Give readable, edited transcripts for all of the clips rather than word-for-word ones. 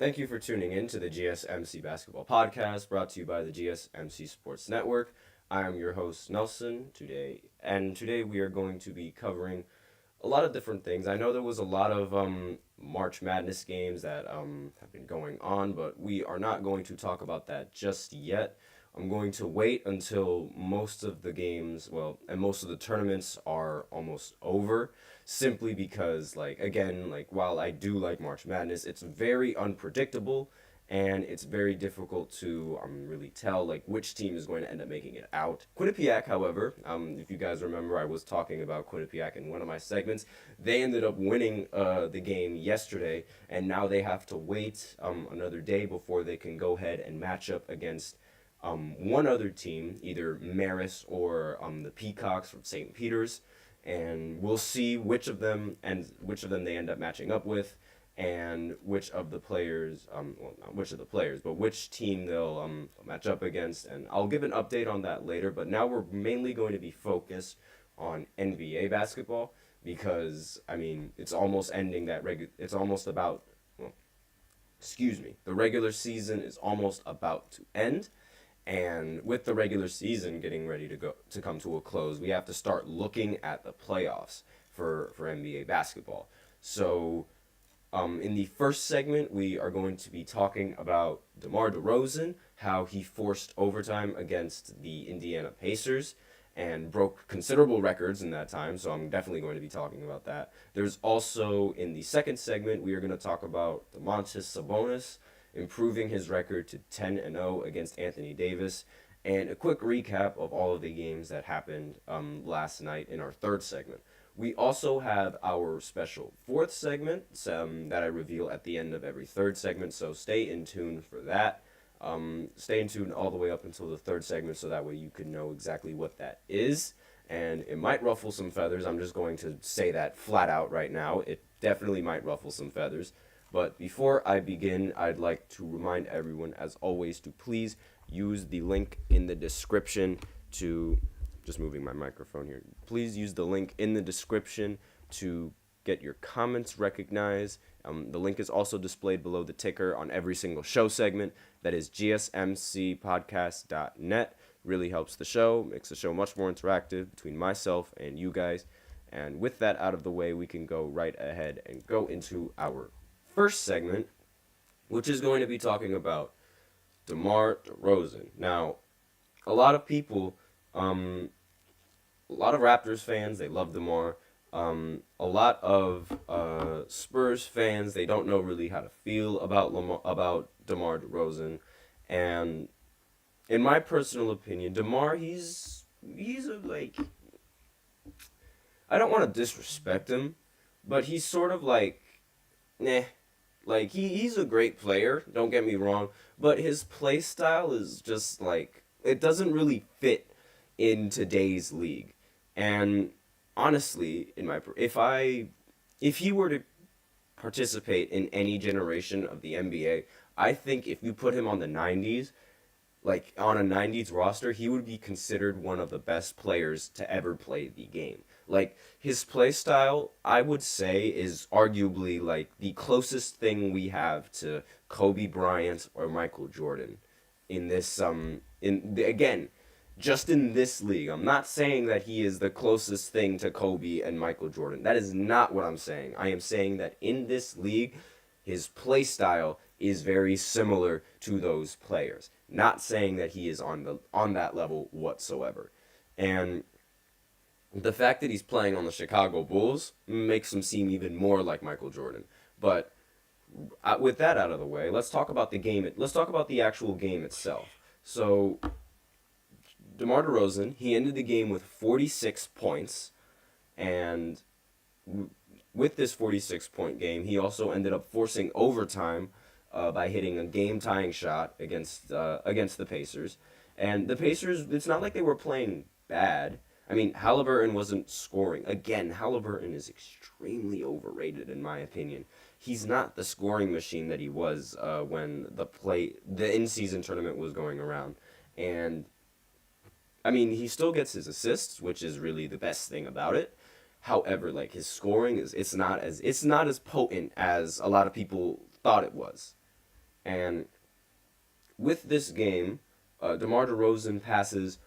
Thank you for tuning in to the GSMC Basketball Podcast, brought to you by the GSMC Sports Network. I am your host, Nelson, today we are going to be covering a lot of different things. I know there was a lot of March Madness games that have been going on, but we are not going to talk about that just yet. I'm going to wait until most of the games, and most of the tournaments are almost over, simply because, while I do like March Madness, it's very unpredictable and it's very difficult to really tell which team is going to end up making it out. Quinnipiac, however, if you guys remember, I was talking about Quinnipiac in one of my segments. They ended up winning the game yesterday, and now they have to wait another day before they can go ahead and match up against one other team, either Maris or the Peacocks from St. Peter's, and we'll see which of them they end up matching up with, and which of the players, not which of the players, but which team they'll match up against, and I'll give an update on that later. But now we're mainly going to be focused on NBA basketball because it's almost ending it's almost about. The regular season is almost about to end. And with the regular season getting ready to come to a close, we have to start looking at the playoffs for NBA basketball. So, in the first segment, we are going to be talking about Demar DeRozan, how he forced overtime against the Indiana Pacers and broke considerable records in that time. So I'm definitely going to be talking about that. There's also, in the second segment, we are going to talk about Domantas Sabonis improving his record to 10-0 against Anthony Davis, and a quick recap of all of the games that happened last night in our third segment. We also have our special fourth segment that I reveal at the end of every third segment, so stay in tune for that. Stay in tune all the way up until the third segment so that way you can know exactly what that is. And it might ruffle some feathers. I'm just going to say that flat out right now. It definitely might ruffle some feathers. But before I begin, I'd like to remind everyone, as always, to please use the link in the description to, just moving my microphone here, please use the link in the description to get your comments recognized. The link is also displayed below the ticker on every single show segment. That is gsmcpodcast.net. Really helps the show, makes the show much more interactive between myself and you guys. And with that out of the way, we can go right ahead and go into our first segment, which is going to be talking about DeMar DeRozan. Now, a lot of people, a lot of Raptors fans, they love DeMar. A lot of Spurs fans, they don't know really how to feel about DeMar DeRozan. And in my personal opinion, DeMar, he's I don't want to disrespect him, but he's sort of he's a great player, don't get me wrong, but his play style is just it doesn't really fit in today's league. And honestly, if he were to participate in any generation of the NBA, I think if you put him on the 90s, on a 90s roster, he would be considered one of the best players to ever play the game. His play style, I would say, is arguably the closest thing we have to Kobe Bryant or Michael Jordan in this again, just in this league. I'm not saying that he is the closest thing to Kobe and Michael Jordan. That is not what I'm saying. I am saying that in this league, his play style is very similar to those players. Not saying that he is on that level whatsoever. And the fact that he's playing on the Chicago Bulls makes him seem even more like Michael Jordan. But with that out of the way, let's talk about the game. Let's talk about the actual game itself. So, DeMar DeRozan, he ended the game with 46 points, and with this 46-point game, he also ended up forcing overtime by hitting a game-tying shot against the Pacers. And the Pacers, it's not like they were playing bad. Halliburton wasn't scoring. Again, Halliburton is extremely overrated in my opinion. He's not the scoring machine that he was when the in-season tournament was going around. And he still gets his assists, which is really the best thing about it. However, his scoring it's not as potent as a lot of people thought it was. And with this game, DeMar DeRozan passes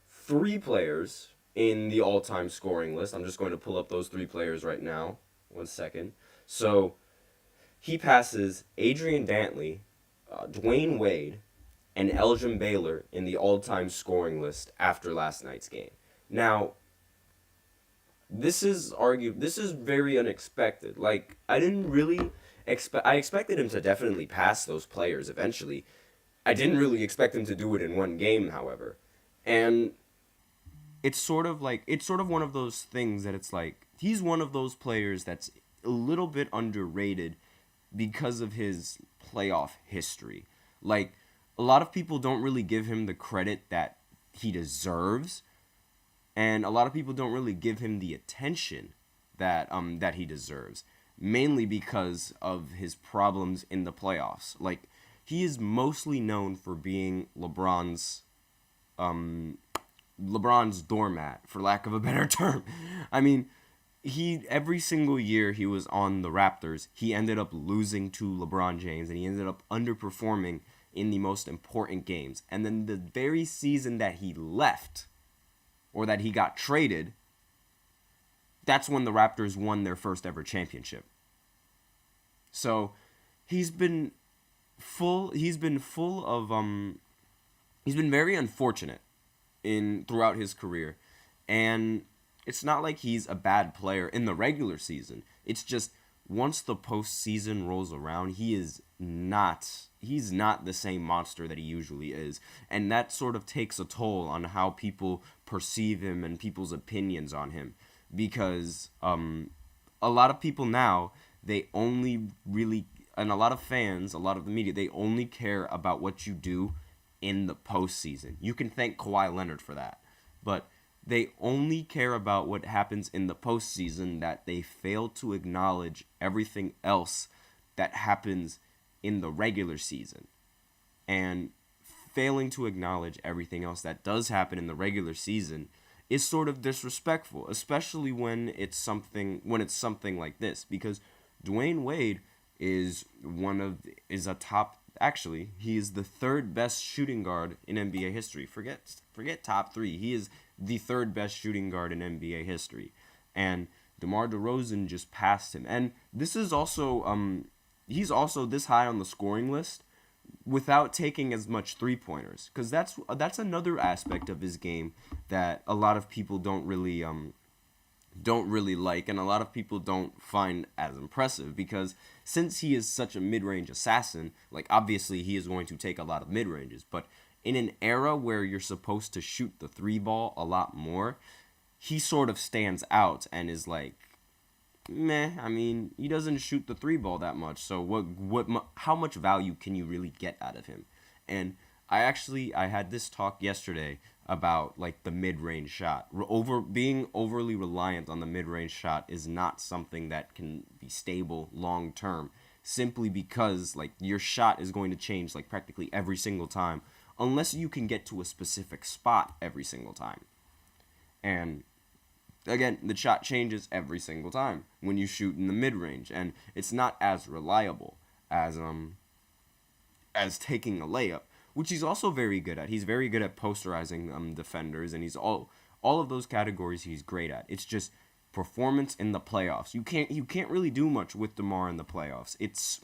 3 players in the all-time scoring list. I'm just going to pull up those 3 players right now. 1 second. So he passes Adrian Dantley, Dwayne Wade, and Elgin Baylor in the all-time scoring list after last night's game. Now, this is very unexpected. Like, I didn't really I expected him to definitely pass those players eventually. I didn't really expect him to do it in one game, however. And it's sort of one of those things that it's like, he's one of those players that's a little bit underrated because of his playoff history. Like, a lot of people don't really give him the credit that he deserves, and a lot of people don't really give him the attention that he deserves, mainly because of his problems in the playoffs. Like, he is mostly known for being LeBron's doormat, for lack of a better term. I mean, every single year he was on the Raptors, he ended up losing to LeBron James, and he ended up underperforming in the most important games. And then the very season that he left, or that he got traded, that's when the Raptors won their first ever championship. So he's been very unfortunate throughout his career. And it's not like he's a bad player in the regular season. It's just once the postseason rolls around, he's not the same monster that he usually is. And that sort of takes a toll on how people perceive him and people's opinions on him. Because a lot of people now, they only really, and a lot of fans, a lot of the media, they only care about what you do in the postseason. You can thank Kawhi Leonard for that. But they only care about what happens in the postseason, that they fail to acknowledge everything else that happens in the regular season. And failing to acknowledge everything else that does happen in the regular season is sort of disrespectful, especially when it's something like this, because Dwayne Wade is he is the third best shooting guard in NBA history. Forget top 3. He is the third best shooting guard in NBA history. And DeMar DeRozan just passed him. And this is also he's also this high on the scoring list without taking as much three-pointers, because that's another aspect of his game that a lot of people don't really like, and a lot of people don't find as impressive, because since he is such a mid-range assassin, like, obviously he is going to take a lot of mid-ranges, but in an era where you're supposed to shoot the 3-ball a lot more, he sort of stands out and is like, meh. I mean, he doesn't shoot the 3-ball that much, so how much value can you really get out of him? And I had this talk yesterday about, like, the mid-range shot. Being overly reliant on the mid-range shot is not something that can be stable long-term, simply because, like, your shot is going to change, like, practically every single time, unless you can get to a specific spot every single time. And again, the shot changes every single time when you shoot in the mid-range, and it's not as reliable as taking a layup, which he's also very good at. He's very good at posterizing defenders, and he's all of those categories he's great at. It's just performance in the playoffs. You can't really do much with DeMar in the playoffs. It's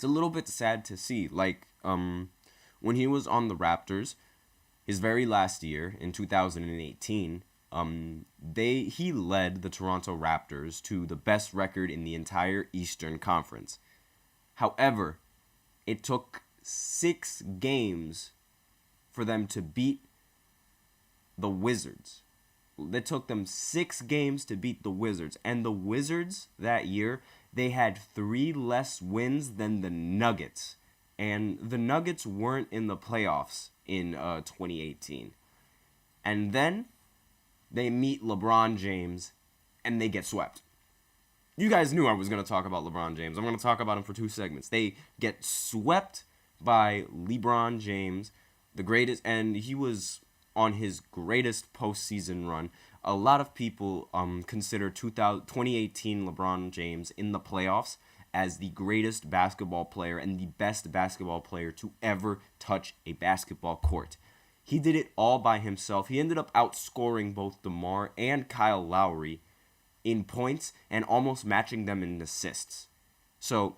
a little bit sad to see. Like, when he was on the Raptors, his very last year in 2018, he led the Toronto Raptors to the best record in the entire Eastern Conference. However, it took 6 games for them to beat the Wizards. It took them 6 games to beat the Wizards. And the Wizards that year, they had 3 less wins than the Nuggets. And the Nuggets weren't in the playoffs in 2018. And then they meet LeBron James, and they get swept. You guys knew I was going to talk about LeBron James. I'm going to talk about him for 2 segments. They get swept by LeBron James, the greatest, and he was on his greatest postseason run. A lot of people consider 2018 LeBron James in the playoffs as the greatest basketball player and the best basketball player to ever touch a basketball court. He did it all by himself. He ended up outscoring both DeMar and Kyle Lowry in points and almost matching them in assists. So,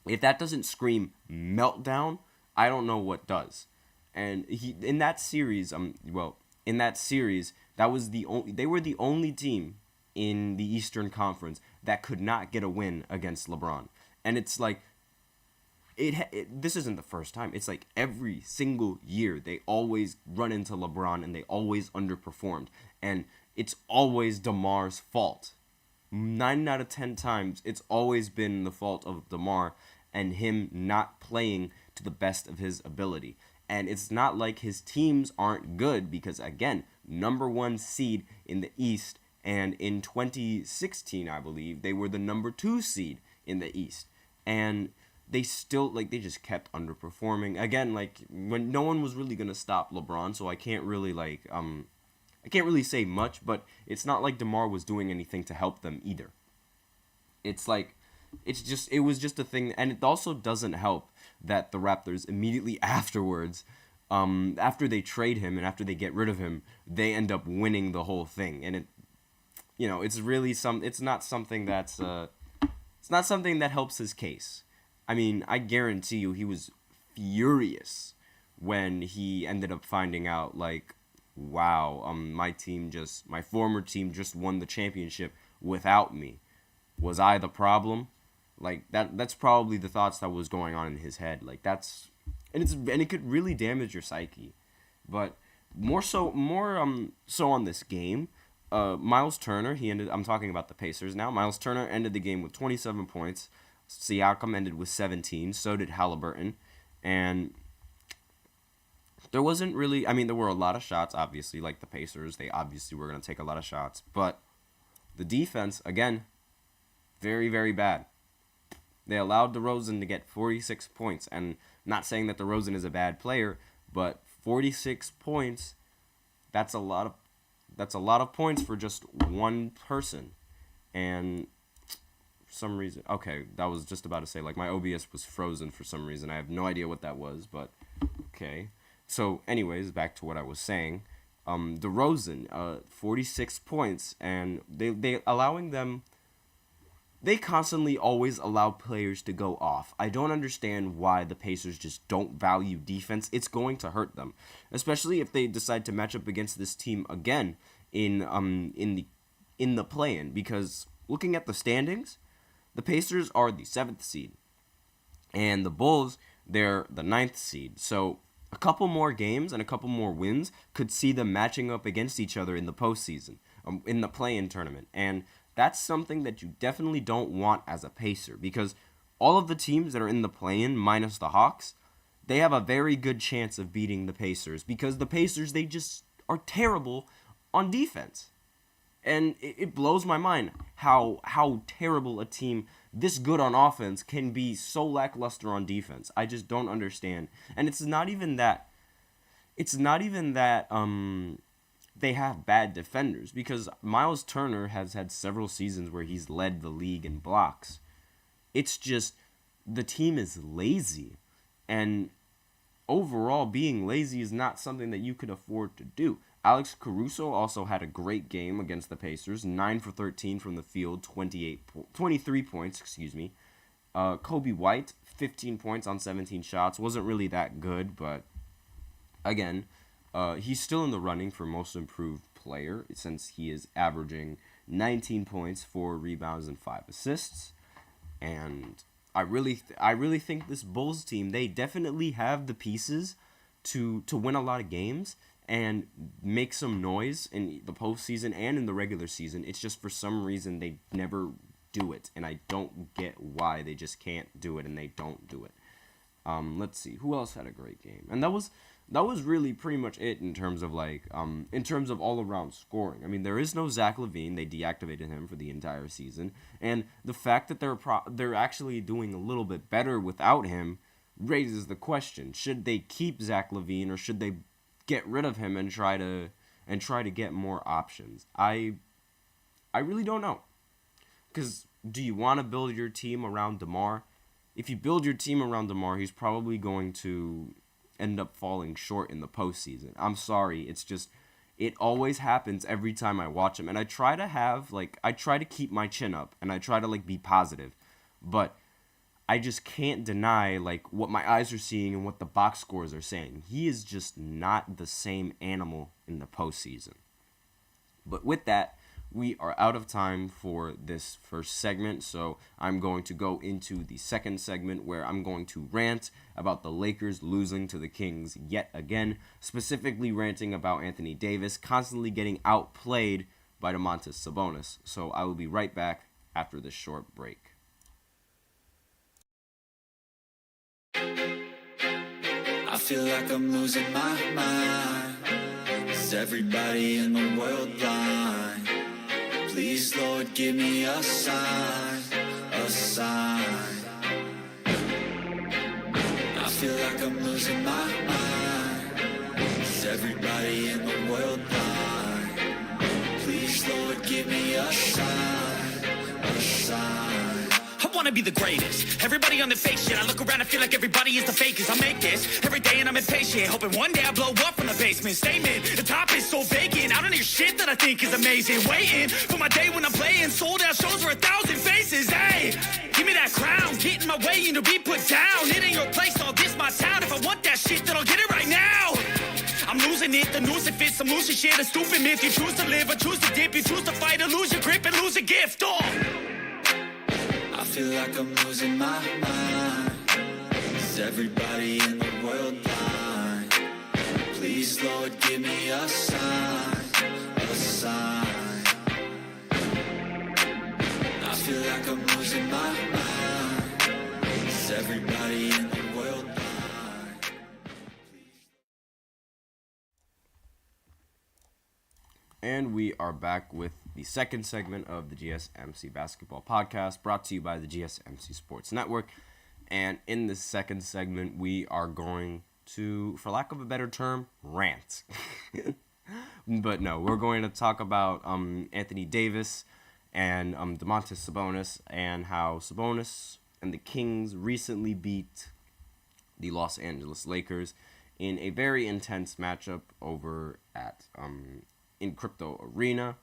if that doesn't scream meltdown, I don't know what does. And in that series, that was they were the only team in the Eastern Conference that could not get a win against LeBron. And it's like this isn't the first time. It's like every single year they always run into LeBron and they always underperformed. And it's always DeMar's fault. 9 out of 10 times, it's always been the fault of DeMar and him not playing to the best of his ability. And it's not like his teams aren't good because, again, number 1 seed in the East, and in 2016, I believe, they were the number 2 seed in the East. And they still, they just kept underperforming. Again, when no one was really going to stop LeBron, so I can't really, I can't really say much, but it's not like DeMar was doing anything to help them either. It was just a thing, and it also doesn't help that the Raptors immediately afterwards, after they trade him and after they get rid of him, they end up winning the whole thing, and it's really it's not something that helps his case. I mean, I guarantee you he was furious when he ended up finding out, wow, my former team just won the championship without me. Was I the problem? That's probably the thoughts that was going on in his head. And it could really damage your psyche. But more so on this game, Miles Turner, I'm talking about the Pacers now. Miles Turner ended the game with 27 points. Siakam ended with 17. So did Halliburton. And there wasn't really, there were a lot of shots, obviously, like the Pacers. They obviously were going to take a lot of shots. But the defense, again, very, very bad. They allowed DeRozan to get 46 points. And not saying that DeRozan is a bad player, but 46 points, that's a lot of points for just one person. And for some reason, okay, that was just about to say, my OBS was frozen for some reason. I have no idea what that was, but okay. So, anyways, back to what I was saying. DeRozan, 46 points, and they allowing them. They constantly always allow players to go off. I don't understand why the Pacers just don't value defense. It's going to hurt them, especially if they decide to match up against this team again in the play-in. Because looking at the standings, the Pacers are the 7th seed, and the Bulls, they're the 9th seed. So a couple more games and a couple more wins could see them matching up against each other in the postseason, in the play-in tournament. And that's something that you definitely don't want as a Pacer, because all of the teams that are in the play-in, minus the Hawks, they have a very good chance of beating the Pacers, because the Pacers, they just are terrible on defense. And it blows my mind how terrible a team this good on offense can be so lackluster on defense. I just don't understand. And it's not even that they have bad defenders, because Miles Turner has had several seasons where he's led the league in blocks. It's just the team is lazy, and overall being lazy is not something that you could afford to do. Alex Caruso also had a great game against the Pacers, 9 for 13 from the field, 23 points, Kobe White, 15 points on 17 shots. Wasn't really that good, but again, he's still in the running for most improved player, since he is averaging 19 points, 4 rebounds, and 5 assists. And I really think this Bulls team, they definitely have the pieces to win a lot of games and make some noise in the postseason and in the regular season. It's just for some reason they never do it, and I don't get why they just can't do it, and they don't do it. Let's see, who else had a great game? And that was really pretty much it in terms of all around scoring. There is no Zach LaVine. They deactivated him for the entire season, and the fact that they're actually doing a little bit better without him raises the question: should they keep Zach LaVine, or should they get rid of him and try to get more options? I really don't know, because do you want to build your team around DeMar? If you build your team around DeMar, he's probably going to end up falling short in the postseason. I'm sorry. It's just, it always happens every time I watch him. And I try to keep my chin up and I try to be positive. But I just can't deny what my eyes are seeing and what the box scores are saying. He is just not the same animal in the postseason. But with that, we are out of time for this first segment, so I'm going to go into the second segment where I'm going to rant about the Lakers losing to the Kings yet again, specifically ranting about Anthony Davis constantly getting outplayed by Domantas Sabonis. So I will be right back after this short break. I feel like I'm losing my mind. Is everybody in the world blind? Please, Lord, give me a sign, a sign. I feel like I'm losing my mind. Is everybody in the world blind? Please, Lord, give me a sign, a sign. I wanna be the greatest. Everybody on the fake shit. I look around and feel like everybody is the fakest. I make this every day and I'm impatient, hoping one day I blow up from the basement. Statement, the top is so vacant. I don't hear shit that I think is amazing. Waiting for my day when I'm playing sold out shows for 1,000 faces. Hey, give me that crown, get in my way and to be put down. It ain't your place, all this my town. If I want that shit, then I'll get it right now. I'm losing it, the noose it fits. I'm losing shit, a stupid myth. You choose to live or choose to dip. You choose to fight or lose your grip and lose a gift. Oh. I feel like I'm losing my mind. Is everybody in the world blind? Please, Lord, give me a sign, a sign. I feel like I'm losing my mind. Is everybody in the world blind? And we are back with the second segment of the GSMC Basketball Podcast, brought to you by the GSMC Sports Network. And in this second segment, we are going to, for lack of a better term, rant. But no, we're going to talk about Anthony Davis and Domantas Sabonis, and how Sabonis and the Kings recently beat the Los Angeles Lakers in a very intense matchup over at in Crypto Arena,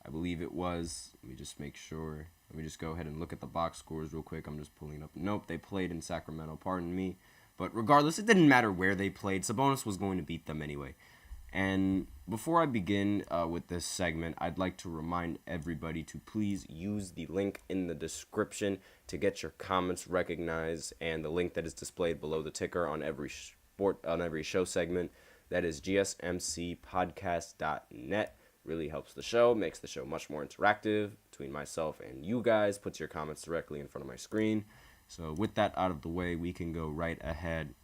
I believe it was. Let me just make sure. Let me just go ahead and look at the box scores real quick. I'm just pulling up. Nope, they played in Sacramento. Pardon me. But regardless, it didn't matter where they played. Sabonis was going to beat them anyway. And before I begin with this segment, I'd like to remind everybody to please use the link in the description to get your comments recognized, and the link that is displayed below the ticker on every show segment. That is gsmcpodcast.net. Really helps the show, makes the show much more interactive between myself and you guys, puts your comments directly in front of my screen. So with that out of the way, we can go right ahead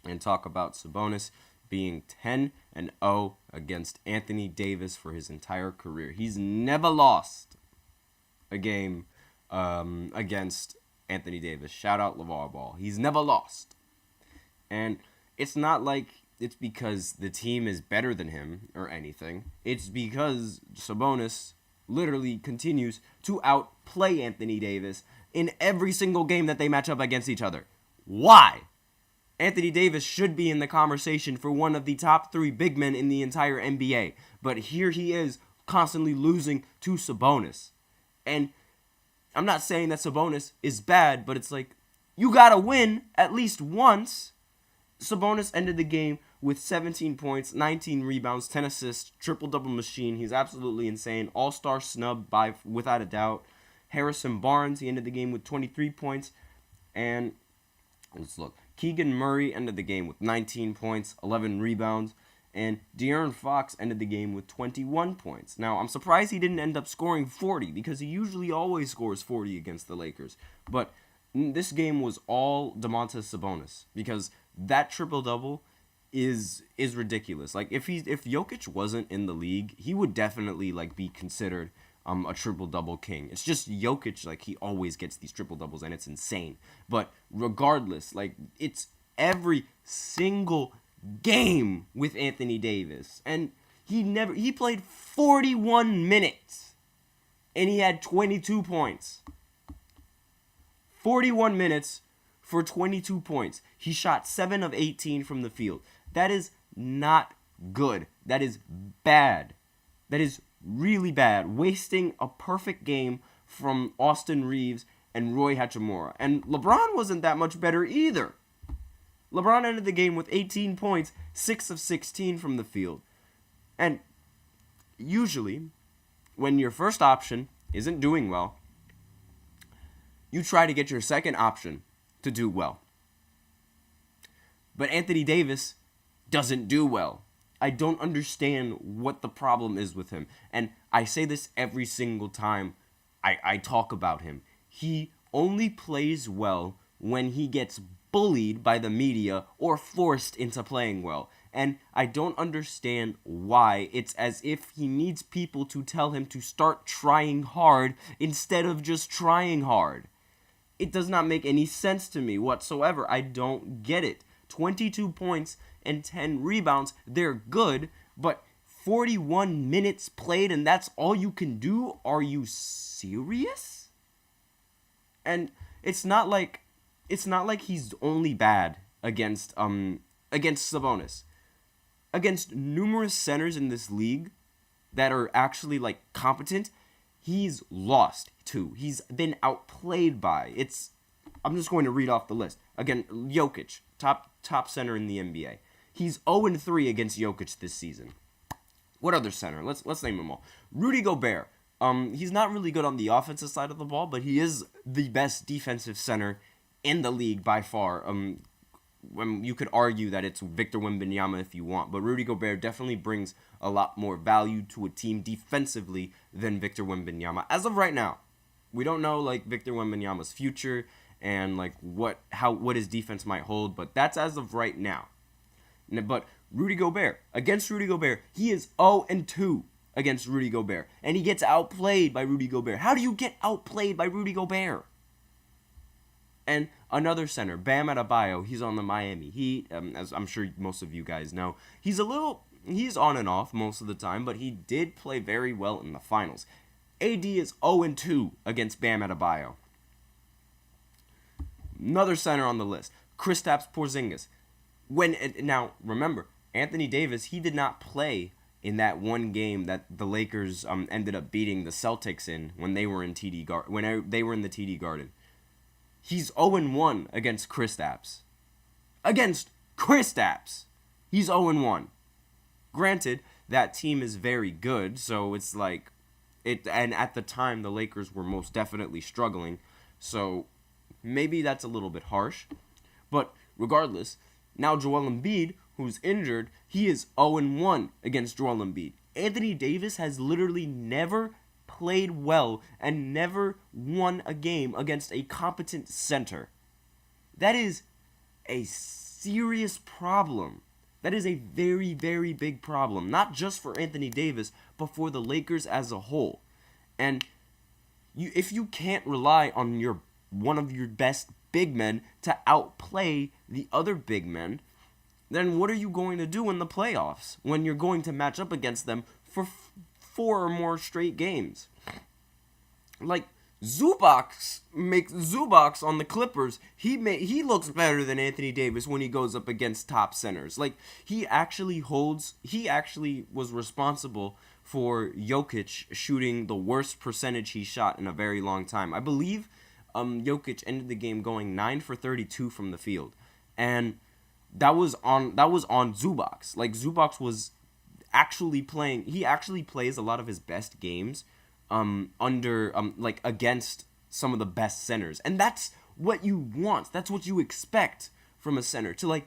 and talk about Sabonis being 10-0 against Anthony Davis for his entire career. He's never lost a game against Anthony Davis. Shout out LeVar Ball. He's never lost. And it's not like it's because the team is better than him or anything. It's because Sabonis literally continues to outplay Anthony Davis in every single game that they match up against each other. Why? Anthony Davis should be in the conversation for one of the top 3 big men in the entire NBA. But here he is constantly losing to Sabonis. And I'm not saying that Sabonis is bad, but it's like, you gotta win at least once. Sabonis ended the game with 17 points, 19 rebounds, 10 assists, triple-double machine. He's absolutely insane. All-star snub without a doubt. Harrison Barnes, he ended the game with 23 points. And let's look. Keegan Murray ended the game with 19 points, 11 rebounds. And De'Aaron Fox ended the game with 21 points. Now, I'm surprised he didn't end up scoring 40 because he usually always scores 40 against the Lakers. But this game was all Domantas Sabonis because that triple-double is ridiculous. Like, if Jokic wasn't in the league, he would definitely be considered a triple-double king. It's just Jokic, he always gets these triple-doubles, and it's insane. But regardless, it's every single game with Anthony Davis. And he played 41 minutes, and he had 22 points. 41 minutes for 22 points. He shot 7 of 18 from the field. That is not good. That is bad. That is really bad. Wasting a perfect game from Austin Reeves and Roy Hachimura. And LeBron wasn't that much better either. LeBron ended the game with 18 points, 6 of 16 from the field. And usually, when your first option isn't doing well, you try to get your second option to do well. But Anthony Davis doesn't do well. I don't understand what the problem is with him. And I say this every single time I talk about him. He only plays well when he gets bullied by the media or forced into playing well. And I don't understand why. It's as if he needs people to tell him to start trying hard instead of just trying hard. It does not make any sense to me whatsoever. I don't get it. 22 points and 10 rebounds, they're good, but 41 minutes played and that's all you can do? Are you serious? And it's not like he's only bad against Sabonis. Against numerous centers in this league that are actually competent, he's lost to. He's been outplayed by. I'm just going to read off the list. Again, Jokic, top center in the NBA. He's 0-3 against Jokic this season. What other center? Let's name them all. Rudy Gobert. He's not really good on the offensive side of the ball, but he is the best defensive center in the league by far. You could argue that it's Victor Wembanyama if you want, but Rudy Gobert definitely brings a lot more value to a team defensively than Victor Wembanyama. As of right now, we don't know Victor Wembanyama's future and what his defense might hold, but that's as of right now. But against Rudy Gobert, he is 0-2 against Rudy Gobert, and he gets outplayed by Rudy Gobert. How do you get outplayed by Rudy Gobert? And another center, Bam Adebayo, he's on the Miami Heat, as I'm sure most of you guys know. He's on and off most of the time, but he did play very well in the finals. AD is 0-2 against Bam Adebayo. Another center on the list, Kristaps Porzingis. Now, remember, Anthony Davis, he did not play in that one game that the Lakers ended up beating the Celtics in when they were in the TD Garden. He's 0-1 against Kristaps. Against Kristaps! He's 0-1. Granted, that team is very good, so it's and at the time, the Lakers were most definitely struggling, so maybe that's a little bit harsh. But regardless, now Joel Embiid, who's injured, he is 0-1 against Joel Embiid. Anthony Davis has literally never played well and never won a game against a competent center. That is a serious problem. That is a very, very big problem. Not just for Anthony Davis, but for the Lakers as a whole. And if you can't rely on one of your best big men to outplay the other big men, then what are you going to do in the playoffs when you're going to match up against them for 4 or more straight games? Zubac on the Clippers, he looks better than Anthony Davis when he goes up against top centers. He actually was responsible for Jokic shooting the worst percentage he shot in a very long time. I believe Jokic ended the game going 9 for 32 from the field, and that was on Zubac. Zubac was actually playing. He actually plays a lot of his best games against some of the best centers, and that's what you want. That's what you expect from a center, to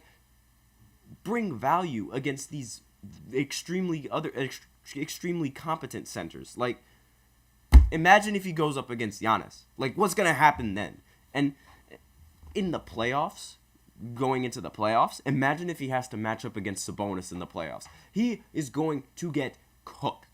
bring value against these extremely competent centers. Imagine if he goes up against Giannis. What's gonna happen then? And in the playoffs, going into the playoffs, imagine if he has to match up against Sabonis in the playoffs. He is going to get cooked.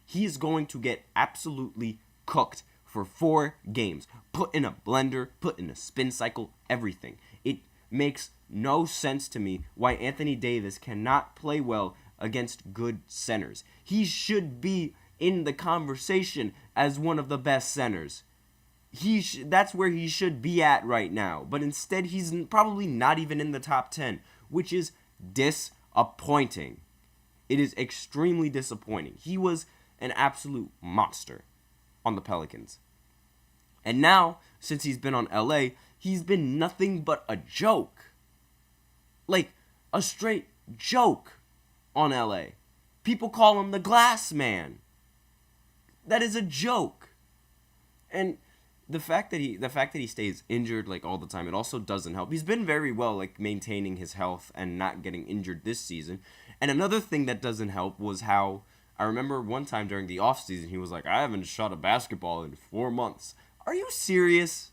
He is going to get absolutely cooked for 4 games. Put in a blender, put in a spin cycle, everything. It makes no sense to me why Anthony Davis cannot play well against good centers. He should be in the conversation as one of the best centers. that's where he should be at right now. But instead, he's probably not even in the top 10, which is disappointing. It is extremely disappointing. He was an absolute monster on the Pelicans. And now, since he's been on LA, he's been nothing but a joke. Like, a straight joke on LA. People call him the Glass Man. That is a joke. And the fact that he stays injured like all the time, it also doesn't help. He's been very well like maintaining his health and not getting injured this season. And another thing that doesn't help was how I remember one time during the offseason, he was like, I haven't shot a basketball in 4 months. Are you serious?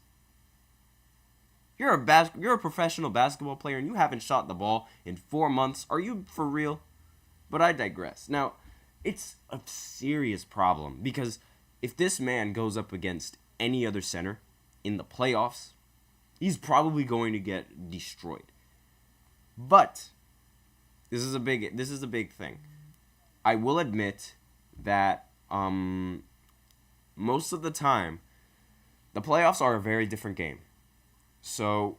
You're a professional basketball player and you haven't shot the ball in 4 months. Are you for real? But I digress. Now, it's a serious problem because if this man goes up against any other center in the playoffs, he's probably going to get destroyed. But this is a big thing. I will admit that most of the time, the playoffs are a very different game. So,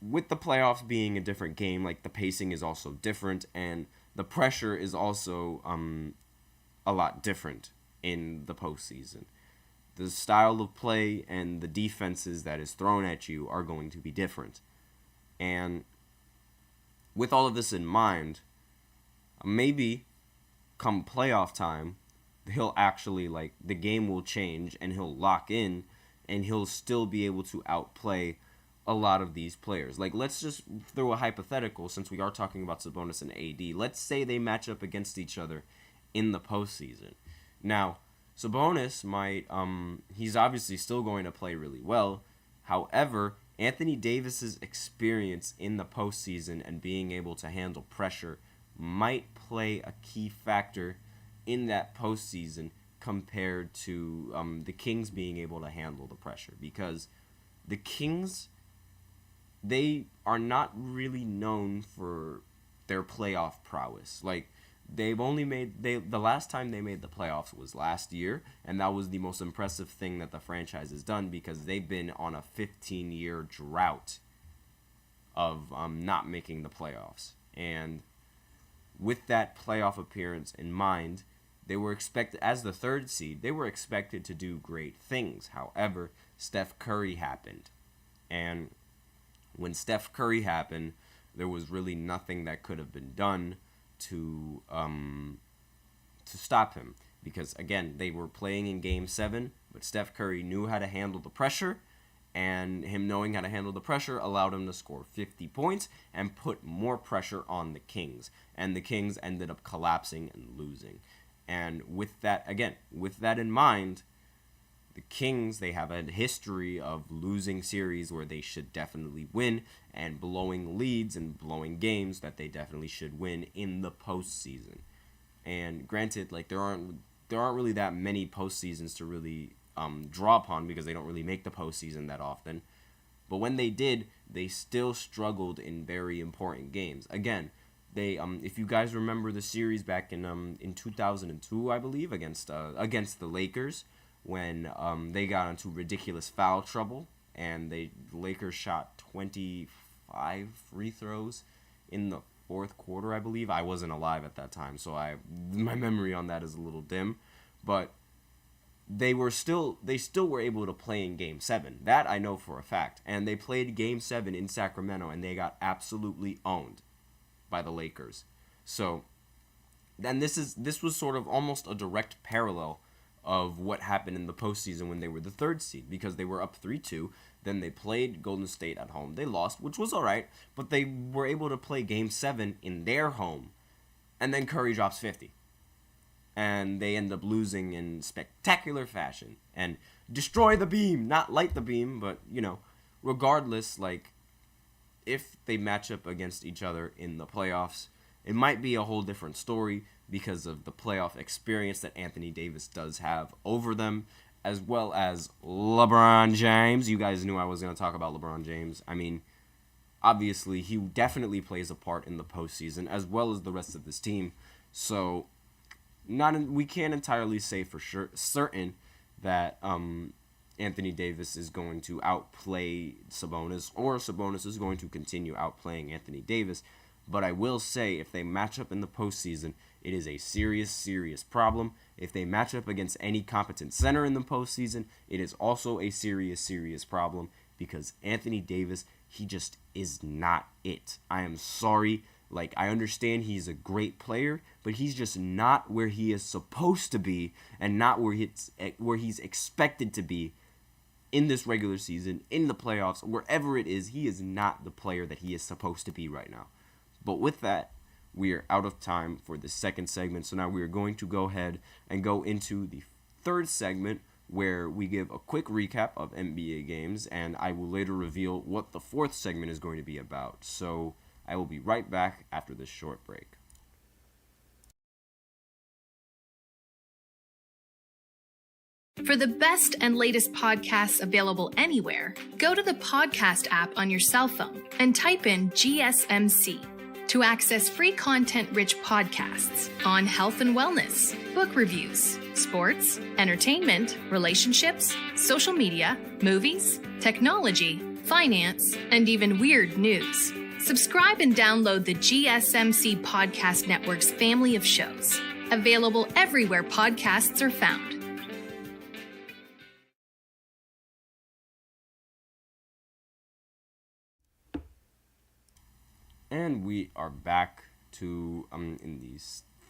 with the playoffs being a different game, like the pacing is also different, and the pressure is also a lot different in the postseason. The style of play and the defenses that is thrown at you are going to be different. And with all of this in mind, maybe come playoff time, he'll actually, like, the game will change and he'll lock in and he'll still be able to outplay a lot of these players. Like, let's just throw a hypothetical since we are talking about Sabonis and AD. Let's say they match up against each other in the postseason. Now, Sabonis might, he's obviously still going to play really well. However, Anthony Davis's experience in the postseason and being able to handle pressure might play a key factor in that postseason compared to the Kings being able to handle the pressure. Because the Kings, they are not really known for their playoff prowess. Like, they've only made the last time they made the playoffs was last year, and that was the most impressive thing that the franchise has done because they've been on a 15-year drought of not making the playoffs. And with that playoff appearance in mind, they were expected, as the third seed, they were expected to do great things. However, Steph Curry happened. And when Steph Curry happened, there was really nothing that could have been done to stop him. Because, again, they were playing in Game 7, but Steph Curry knew how to handle the pressure, and him knowing how to handle the pressure allowed him to score 50 points and put more pressure on the Kings. And the Kings ended up collapsing and losing. And with that, again, with that in mind, the Kings, they have a history of losing series where they should definitely win and blowing leads and blowing games that they definitely should win in the postseason. And granted, like there aren't really that many postseasons to really draw upon because they don't really make the postseason that often. But when they did, they still struggled in very important games. Again, they if you guys remember the series back in 2002, I believe, against the Lakers, when they got into ridiculous foul trouble and the Lakers shot 25 free throws in the fourth quarter, I believe. I wasn't alive at that time, so my memory on that is a little dim, but they still were able to play in Game 7. That I know for a fact. And they played Game 7 in Sacramento and they got absolutely owned by the Lakers. So then this was sort of almost a direct parallel of what happened in the postseason when they were the third seed, because they were up 3-2. Then they played Golden State at home. They lost, which was all right, but they were able to play Game 7 in their home, and then Curry drops 50. And they end up losing in spectacular fashion and destroy the beam, not light the beam, but, regardless, like, if they match up against each other in the playoffs, it might be a whole different story because of the playoff experience that Anthony Davis does have over them, as well as LeBron James. You guys knew I was going to talk about LeBron James. I mean, obviously, he definitely plays a part in the postseason, as well as the rest of this team. So, we can't entirely say for certain that Anthony Davis is going to outplay Sabonis, or Sabonis is going to continue outplaying Anthony Davis. But I will say, if they match up in the postseason, it is a serious, serious problem. If they match up against any competent center in the postseason, it is also a serious, serious problem, because Anthony Davis, he just is not it. I am sorry. Like, I understand he's a great player, but he's just not where he is supposed to be, and not where he's expected to be in this regular season, in the playoffs, wherever it is. He is not the player that he is supposed to be right now. But with that, we are out of time for the second segment. So now we are going to go ahead and go into the third segment, where we give a quick recap of NBA games, and I will later reveal what the fourth segment is going to be about. So I will be right back after this short break. For the best and latest podcasts available anywhere, go to the podcast app on your cell phone and type in GSMC to access free content-rich podcasts on health and wellness, book reviews, sports, entertainment, relationships, social media, movies, technology, finance, and even weird news. Subscribe and download the GSMC Podcast Network's family of shows, available everywhere podcasts are found. And we are back to in the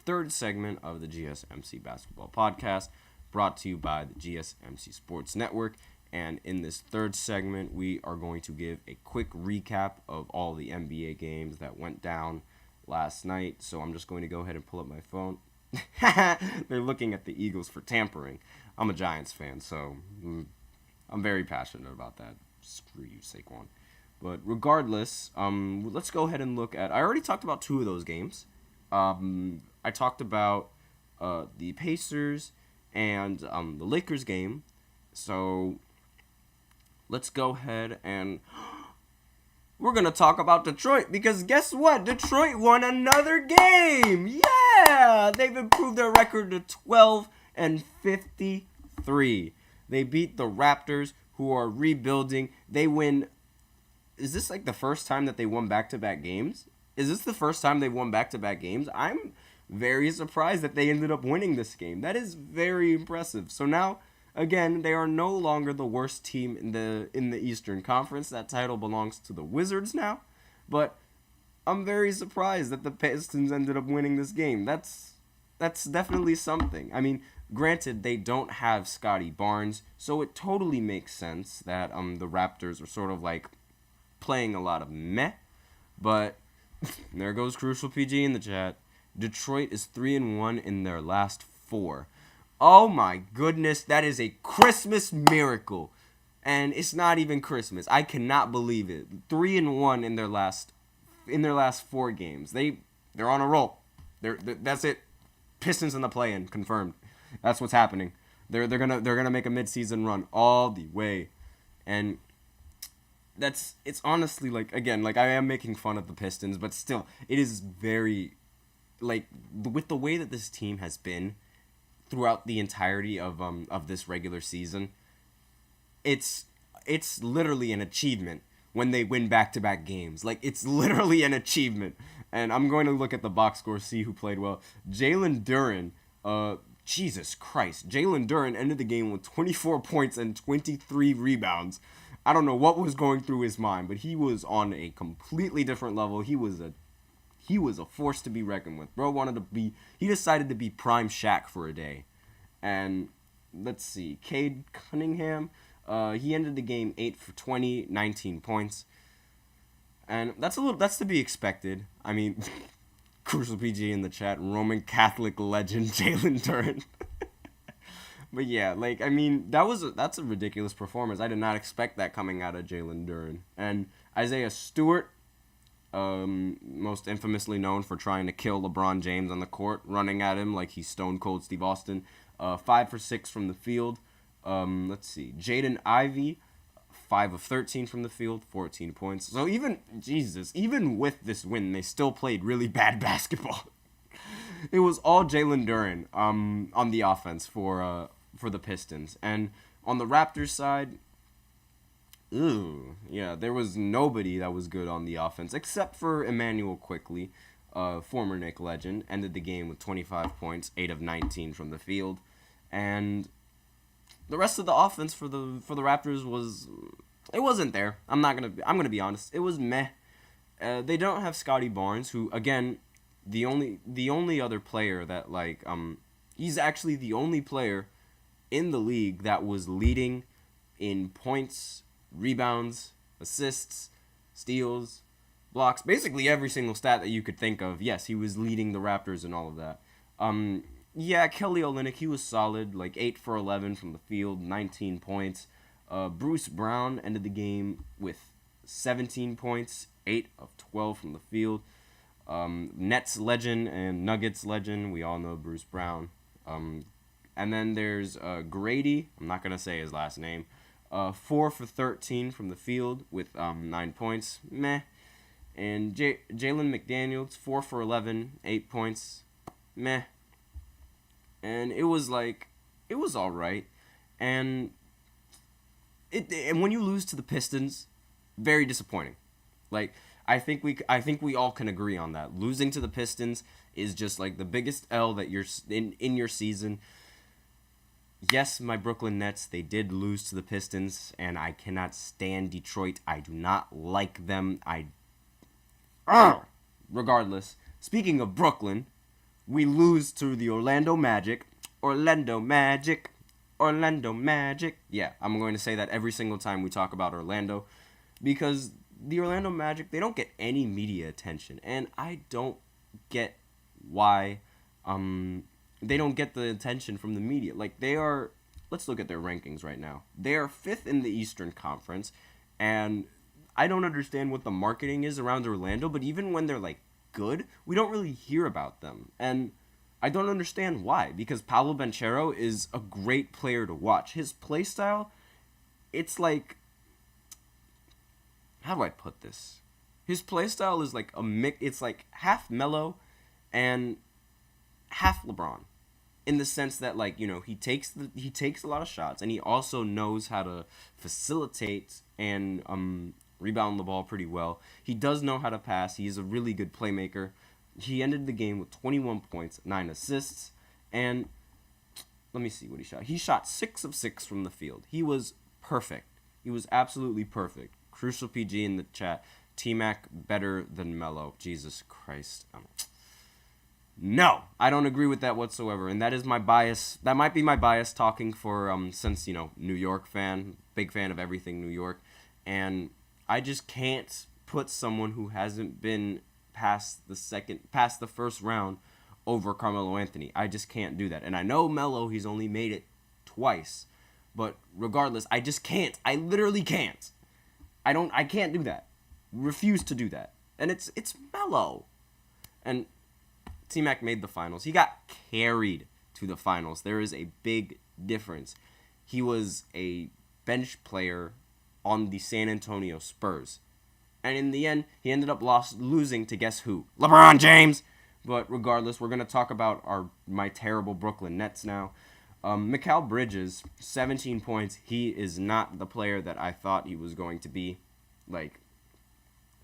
third segment of the GSMC Basketball Podcast, brought to you by the GSMC Sports Network. And in this third segment, we are going to give a quick recap of all the NBA games that went down last night. So I'm just going to go ahead and pull up my phone. They're looking at the Eagles for tampering. I'm a Giants fan, so I'm very passionate about that. Screw you, Saquon. But regardless, let's go ahead and look at... I already talked about two of those games. I talked about the Pacers and the Lakers game. So let's go ahead and... We're going to talk about Detroit, because guess what? Detroit won another game! Yeah! They've improved their record to 12-53. They beat the Raptors, who are rebuilding. They win... Is this like the first time that they won back-to-back games? Is this the first time they've won back-to-back games? I'm very surprised that they ended up winning this game. That is very impressive. So now, again, they are no longer the worst team in the Eastern Conference. That title belongs to the Wizards now. But I'm very surprised that the Pistons ended up winning this game. That's definitely something. I mean, granted, they don't have Scotty Barnes, so it totally makes sense that the Raptors are sort of like playing a lot of meh, but there goes Crucial PG in the chat. Detroit is 3-1 in their last 4. Oh my goodness, that is a Christmas miracle, and it's not even Christmas. I cannot believe it. 3-1 in their last 4 games. They're on a roll. That's it. Pistons in the play-in, confirmed. That's what's happening. They're gonna make a mid-season run all the way, and it's honestly, like, again, like, I am making fun of the Pistons, but still, it is very, like, with the way that this team has been throughout the entirety of this regular season, it's literally an achievement when they win back-to-back games. Like, it's literally an achievement. And I'm going to look at the box score, see who played well. Jalen Duren, Jesus Christ, Jalen Duren ended the game with 24 points and 23 rebounds. I don't know what was going through his mind, but he was on a completely different level. He was a force to be reckoned with. Bro he decided to be prime Shaq for a day. And let's see, Cade Cunningham, he ended the game 8 for 20, 19 points. And that's to be expected. I mean, Crucial PG in the chat, Roman Catholic legend Jalen Duren. But yeah, like, I mean, that's a ridiculous performance. I did not expect that coming out of Jalen Duren. And Isaiah Stewart, most infamously known for trying to kill LeBron James on the court, running at him like he's Stone Cold Steve Austin, 5 for 6 from the field. Let's see, Jaden Ivey, 5 of 13 from the field, 14 points. So even with this win, they still played really bad basketball. It was all Jalen Duren on the offense for the Pistons. And On the Raptors side, there was nobody that was good on the offense except for Emmanuel Quickley, former Knick legend, ended the game with 25 points, 8 of 19 from the field, and the rest of the offense for the Raptors wasn't there. I'm gonna be honest. It was meh. They don't have Scotty Barnes, who again, the only other player that he's actually the only player in the league that was leading in points, rebounds, assists, steals, blocks, basically every single stat that you could think of. Yes, he was leading the Raptors and all of that. Kelly Olynyk, he was solid, 8 for 11 from the field, 19 points. Bruce Brown ended the game with 17 points, 8 of 12 from the field. Nets legend and Nuggets legend, we all know Bruce Brown. And then there's Grady, I'm not going to say his last name, 4 for 13 from the field with 9 points, meh. And Jalen McDaniels, 4 for 11, 8 points, meh. And it was all right. And when you lose to the Pistons, very disappointing. I think we all can agree on that. Losing to the Pistons is just the biggest L that you're in your season. Yes, my Brooklyn Nets, they did lose to the Pistons, and I cannot stand Detroit. I do not like them. Regardless, speaking of Brooklyn, we lose to the Orlando Magic. Yeah, I'm going to say that every single time we talk about Orlando, because the Orlando Magic, they don't get any media attention, and I don't get why they don't get the attention from the media. Let's look at their rankings right now. They are 5th in the Eastern Conference, and I don't understand what the marketing is around Orlando, but even when they're good, we don't really hear about them. And I don't understand why, because Paolo Banchero is a great player to watch. His play style, it's how do I put this? His play style is a mix. It's half Melo and half LeBron, in the sense that he takes a lot of shots, and he also knows how to facilitate and rebound the ball pretty well. He does know how to pass. He is a really good playmaker. He ended the game with 21 points, 9 assists, and let me see what he shot. He shot 6 of 6 from the field. He was perfect. He was absolutely perfect. Crucial PG in the chat. T-Mac better than Melo. Jesus Christ. No, I don't agree with that whatsoever, and that is my bias. That might be my bias talking for since New York fan, big fan of everything New York, and I just can't put someone who hasn't been past the first round over Carmelo Anthony. I just can't do that. And I know Melo, he's only made it twice, but regardless, I just can't. I literally can't. I can't do that. Refuse to do that. And it's Melo. And T-Mac made the finals. He got carried to the finals. There is a big difference. He was a bench player on the San Antonio Spurs. And in the end, he ended up losing to guess who? LeBron James! But regardless, we're going to talk about my terrible Brooklyn Nets now. Mikal Bridges, 17 points. He is not the player that I thought he was going to be.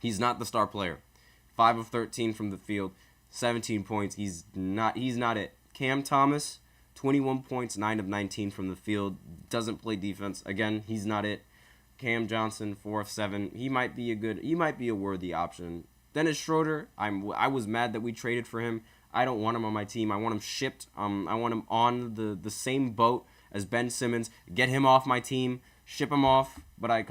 He's not the star player. 5 of 13 from the field, 17 points. He's not it. Cam Thomas, 21 points, 9 of 19 from the field. Doesn't play defense. Again, he's not it. Cam Johnson, 4 of 7. He might be a worthy option. Dennis Schroeder, I was mad that we traded for him. I don't want him on my team. I want him shipped. I want him on the same boat as Ben Simmons. Get him off my team. Ship him off. But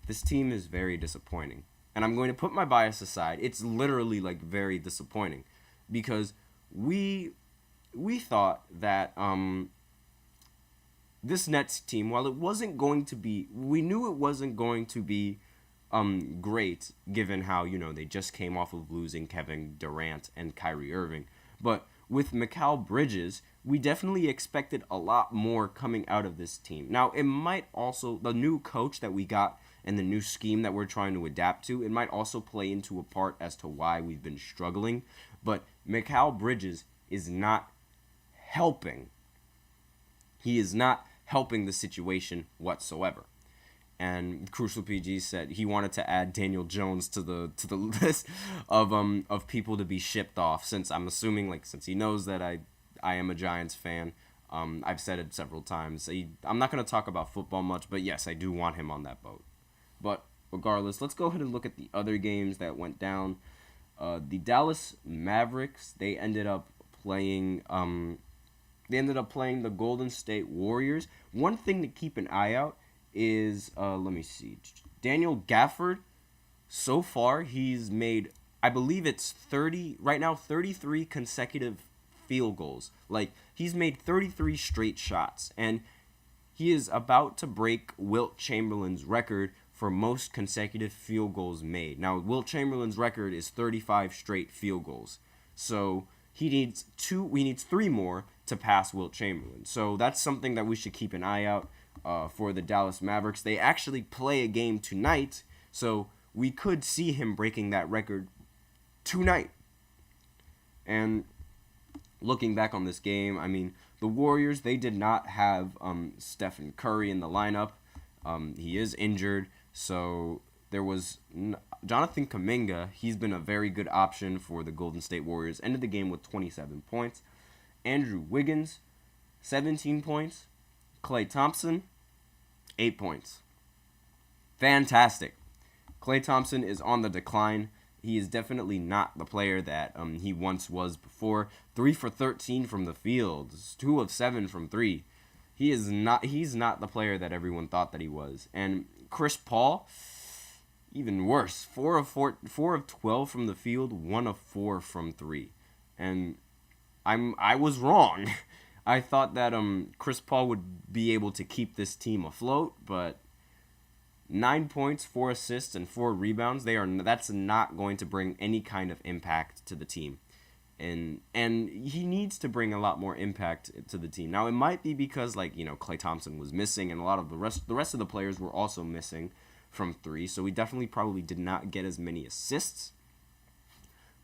this team is very disappointing. And I'm going to put my bias aside. It's literally very disappointing, because we thought that this Nets team, while it wasn't going to be, we knew it wasn't going to be great, given how, they just came off of losing Kevin Durant and Kyrie Irving. But with Mikal Bridges, we definitely expected a lot more coming out of this team. Now, it might also, the new coach that we got and the new scheme that we're trying to adapt to, it might also play into a part as to why we've been struggling. But Mikal Bridges is not helping He is not helping the situation whatsoever. And Crucial PG said he wanted to add Daniel Jones to the list of people to be shipped off, since I'm assuming, like, since he knows that I am a Giants fan. I've said it several times. I'm not going to talk about football much, but yes, I do want him on that boat. But regardless, let's go ahead and look at the other games that went down. The Dallas Mavericks, they ended up playing the Golden State Warriors. One thing to keep an eye out is, let me see, Daniel Gafford. So far, he's made, I believe it's 33 consecutive field goals. Like, he's made 33 straight shots, and he is about to break Wilt Chamberlain's record for most consecutive field goals made. Now, Wilt Chamberlain's record is 35 straight field goals. So he needs 3 more to pass Wilt Chamberlain. So that's something that we should keep an eye out for the Dallas Mavericks. They actually play a game tonight, so we could see him breaking that record tonight. And looking back on this game, I mean, the Warriors, they did not have Stephen Curry in the lineup. He is injured, so there was Jonathan Kuminga. He's been a very good option for the Golden State Warriors. Ended the game with 27 points. Andrew Wiggins, 17 points. Klay Thompson, 8 points. Fantastic. Klay Thompson is on the decline. He is definitely not the player that he once was before. 3 for 13 from the field. 2 of 7 from 3. He's not the player that everyone thought that he was. And Chris Paul, even worse. 4 of 12 from the field, 1 of 4 from 3. And I was wrong. I thought that Chris Paul would be able to keep this team afloat, but 9 points, 4 assists, and 4 rebounds. That's not going to bring any kind of impact to the team. And he needs to bring a lot more impact to the team. Now, it might be because, like, you know, Klay Thompson was missing, and a lot of the rest of the players were also missing from 3, so we definitely probably did not get as many assists.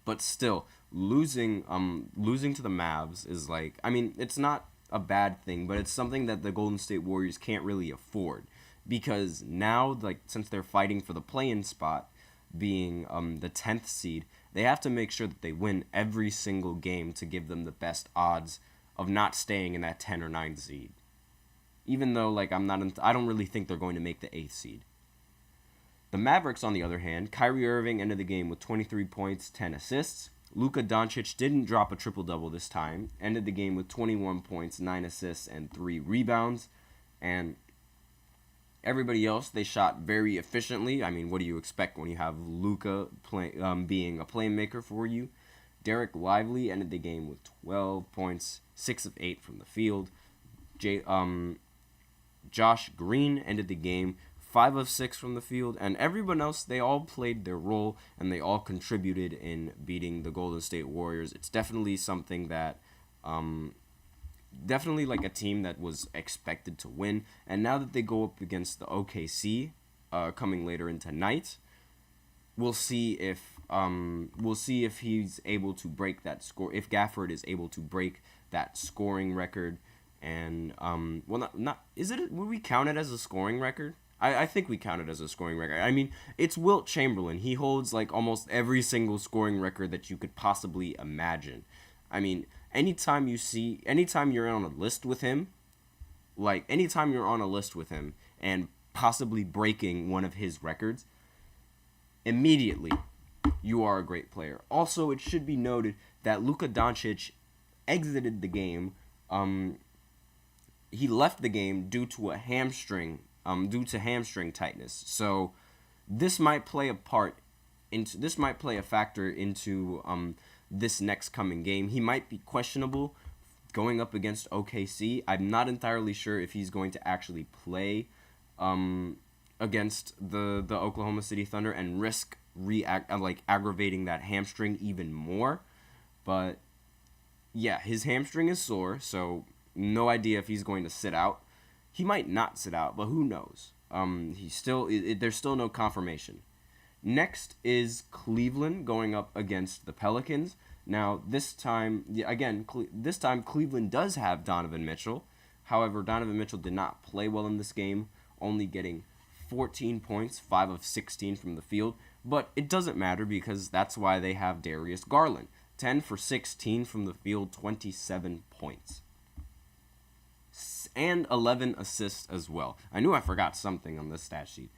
But still, losing to the Mavs is, like, I mean, it's not a bad thing, but it's something that the Golden State Warriors can't really afford, because now, like, since they're fighting for the play-in spot, being the 10th seed, they have to make sure that they win every single game to give them the best odds of not staying in that 10 or 9 seed. Even though, like, I don't really think they're going to make the 8th seed. The Mavericks, on the other hand, Kyrie Irving ended the game with 23 points, 10 assists. Luka Doncic didn't drop a triple-double this time, ended the game with 21 points, 9 assists, and 3 rebounds. And everybody else, they shot very efficiently. I mean, what do you expect when you have Luka being a playmaker for you? Derek Lively ended the game with 12 points, 6 of 8 from the field. Josh Green ended the game 5 of 6 from the field, and everyone else, they all played their role, and they all contributed in beating the Golden State Warriors. It's definitely something that, definitely like a team that was expected to win, and now that they go up against the OKC, coming later in tonight, we'll see if he's able to break that score, if Gafford is able to break that scoring record, and, would we count it as a scoring record? I think we count it as a scoring record. I mean, it's Wilt Chamberlain. He holds, like, almost every single scoring record that you could possibly imagine. I mean, anytime you're on a list with him, and possibly breaking one of his records, immediately you are a great player. Also, it should be noted that Luka Doncic exited the game. He left the game due to hamstring tightness. So this might play a factor into this next coming game. He might be questionable going up against OKC. I'm not entirely sure if he's going to actually play against the Oklahoma City Thunder and risk aggravating that hamstring even more. But yeah, his hamstring is sore, so no idea if he's going to sit out. He might not sit out, but who knows? There's still no confirmation. Next is Cleveland going up against the Pelicans. Now, this time Cleveland does have Donovan Mitchell. However, Donovan Mitchell did not play well in this game, only getting 14 points, 5 of 16 from the field. But it doesn't matter because that's why they have Darius Garland. 10 for 16 from the field, 27 points. And 11 assists as well. I knew I forgot something on this stat sheet.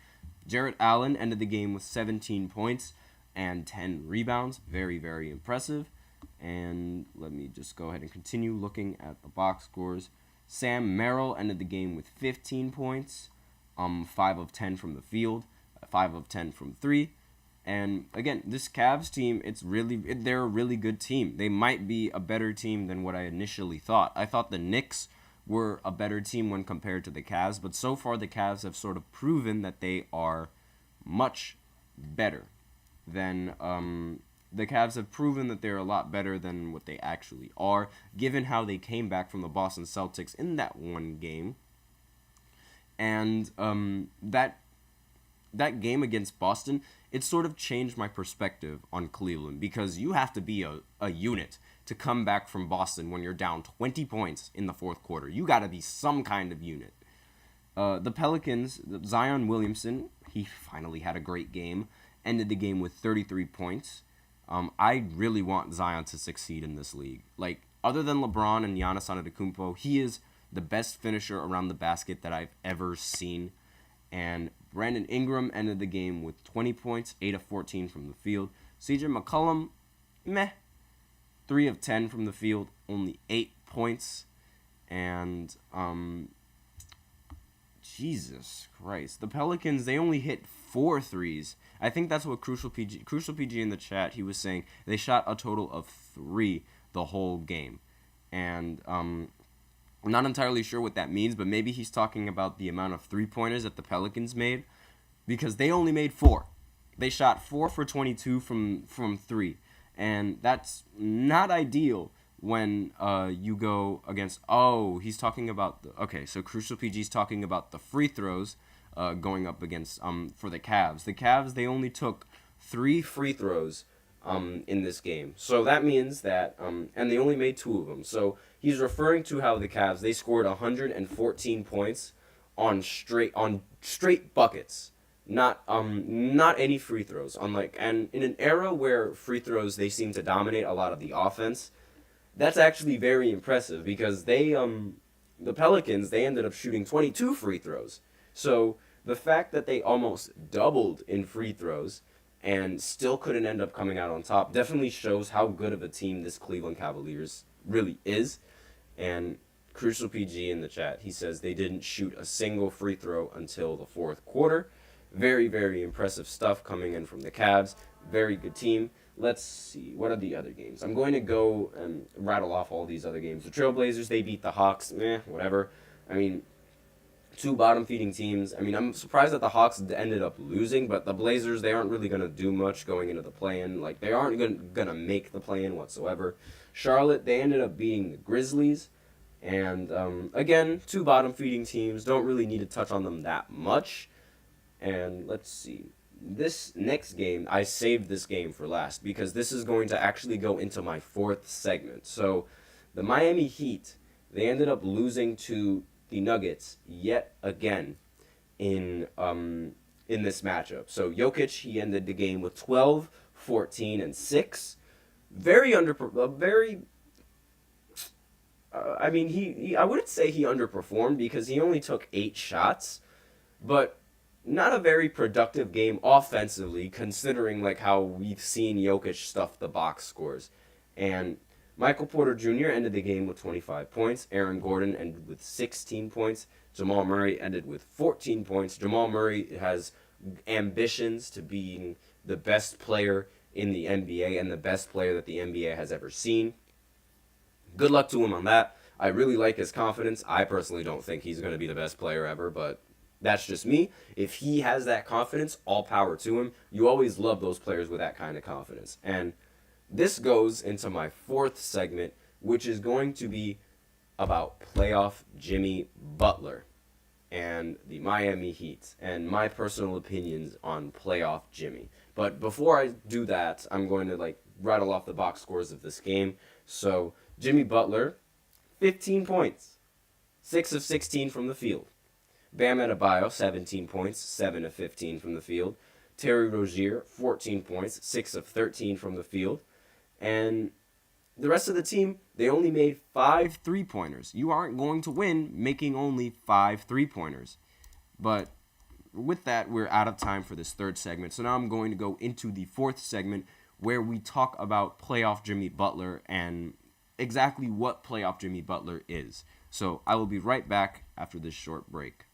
Jarrett Allen ended the game with 17 points and 10 rebounds. Very, very impressive. And let me just go ahead and continue looking at the box scores. Sam Merrill ended the game with 15 points, 5 of 10 from the field, 5 of 10 from 3. And again, this Cavs team, they're a really good team. They might be a better team than what I initially thought. I thought the Knicks were a better team when compared to the Cavs, but so far the Cavs have sort of proven that they are much better than the Cavs have proven that they're a lot better than what they actually are, given how they came back from the Boston Celtics in that one game. And that game against Boston, it sort of changed my perspective on Cleveland, because you have to be a unit to come back from Boston when you're down 20 points in the fourth quarter. You got to be some kind of unit. The Pelicans, Zion Williamson, he finally had a great game, ended the game with 33 points. I really want Zion to succeed in this league. Like, other than LeBron and Giannis Antetokounmpo, he is the best finisher around the basket that I've ever seen. And Brandon Ingram ended the game with 20 points, 8 of 14 from the field. CJ McCollum, meh. 3 of 10 from the field, only 8 points. And, Jesus Christ. The Pelicans, they only hit 4 threes. I think that's what Crucial PG in the chat, he was saying they shot a total of 3 the whole game. And, I'm not entirely sure what that means, but maybe he's talking about the amount of 3-pointers that the Pelicans made, because they only made 4. They shot 4 for 22 from 3. And that's not ideal when you go against... Oh, he's talking about... so Crucial PG's talking about the free throws going up against... for the Cavs. The Cavs, they only took 3 free throws in this game. So that means that... and they only made 2 of them. So he's referring to how the Cavs, they scored 114 points on straight buckets. Not any free throws. And in an era where free throws, they seem to dominate a lot of the offense, that's actually very impressive, because the Pelicans, they ended up shooting 22 free throws. So the fact that they almost doubled in free throws and still couldn't end up coming out on top definitely shows how good of a team this Cleveland Cavaliers really is. And Crucial PG in the chat, he says they didn't shoot a single free throw until the fourth quarter. Very, very impressive stuff coming in from the Cavs. Very good team. Let's see. What are the other games? I'm going to go and rattle off all these other games. The Trailblazers, they beat the Hawks. Whatever. I mean, 2 bottom-feeding teams. I mean, I'm surprised that the Hawks ended up losing, but the Blazers, they aren't really going to do much going into the play-in. Like, they aren't going to make the play-in whatsoever. Charlotte, they ended up beating the Grizzlies. And, again, 2 bottom-feeding teams. Don't really need to touch on them that much. And let's see. This next game, I saved this game for last, because this is going to actually go into my 4th segment. So, the Miami Heat, they ended up losing to the Nuggets yet again in this matchup. So, Jokic, he ended the game with 12, 14, and 6. I wouldn't say he underperformed, because he only took 8 shots, but not a very productive game offensively, considering like how we've seen Jokic stuff the box scores. And Michael Porter Jr. ended the game with 25 points. Aaron Gordon ended with 16 points. Jamal Murray ended with 14 points. Jamal Murray has ambitions to being the best player in the NBA and the best player that the NBA has ever seen. Good luck to him on that. I really like his confidence. I personally don't think he's going to be the best player ever, but that's just me. If he has that confidence, all power to him. You always love those players with that kind of confidence. And this goes into my 4th segment, which is going to be about playoff Jimmy Butler and the Miami Heat and my personal opinions on playoff Jimmy. But before I do that, I'm going to rattle off the box scores of this game. So Jimmy Butler, 15 points, 6 of 16 from the field. Bam Adebayo, 17 points, 7 of 15 from the field. Terry Rozier, 14 points, 6 of 13 from the field. And the rest of the team, they only made 5 3-pointers. You aren't going to win making only 5 3-pointers. But with that, we're out of time for this third segment. So now I'm going to go into the fourth segment where we talk about playoff Jimmy Butler and exactly what playoff Jimmy Butler is. So I will be right back after this short break.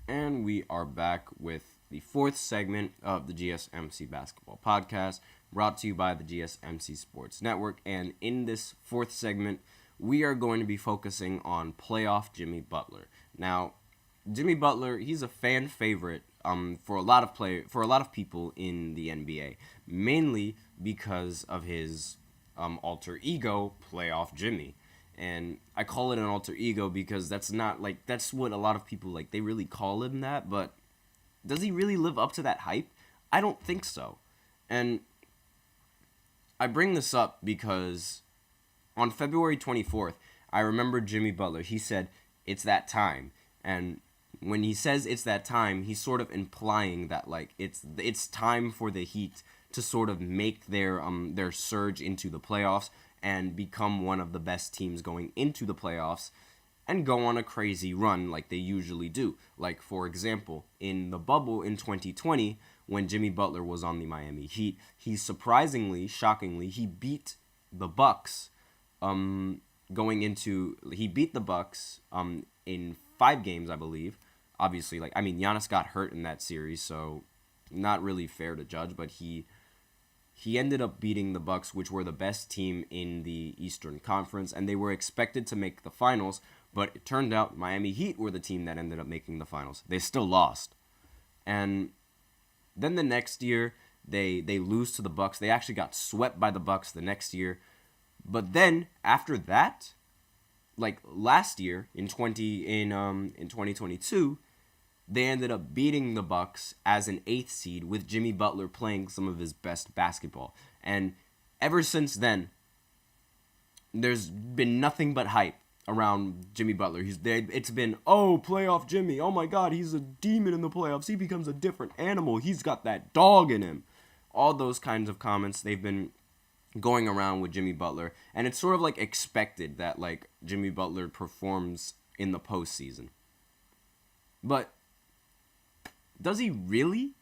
And we are back with the fourth segment of the GSMC Basketball Podcast, brought to you by the GSMC Sports Network. And in this fourth segment, we are going to be focusing on playoff Jimmy Butler. Now, Jimmy Butler, he's a fan favorite for a lot of people in the NBA, mainly because of his alter ego, playoff Jimmy. And I call it an alter ego because that's what a lot of people, they really call him that, but does he really live up to that hype? I don't think so. And I bring this up because on February 24th, I remember Jimmy Butler, he said, "It's that time." And when he says it's that time, he's sort of implying that, it's time for the Heat to sort of make their surge into the playoffs and become one of the best teams going into the playoffs and go on a crazy run like they usually do. Like, for example, in the bubble in 2020, when Jimmy Butler was on the Miami Heat, he shockingly, he beat the Bucks he beat the Bucks in 5 games, I believe. Obviously, Giannis got hurt in that series, so not really fair to judge, but he ended up beating the Bucks, which were the best team in the Eastern Conference, and they were expected to make the finals, but it turned out Miami Heat were the team that ended up making the finals. They still lost. And then the next year, they lose to the Bucks. They actually got swept by the Bucks the next year. But then, after that, last year, in 2022, they ended up beating the Bucks as an 8th seed with Jimmy Butler playing some of his best basketball. And ever since then, there's been nothing but hype around Jimmy Butler. It's been, oh, playoff Jimmy. Oh my God, he's a demon in the playoffs. He becomes a different animal. He's got that dog in him. All those kinds of comments, they've been going around with Jimmy Butler. And it's sort of expected that Jimmy Butler performs in the postseason. But does he really?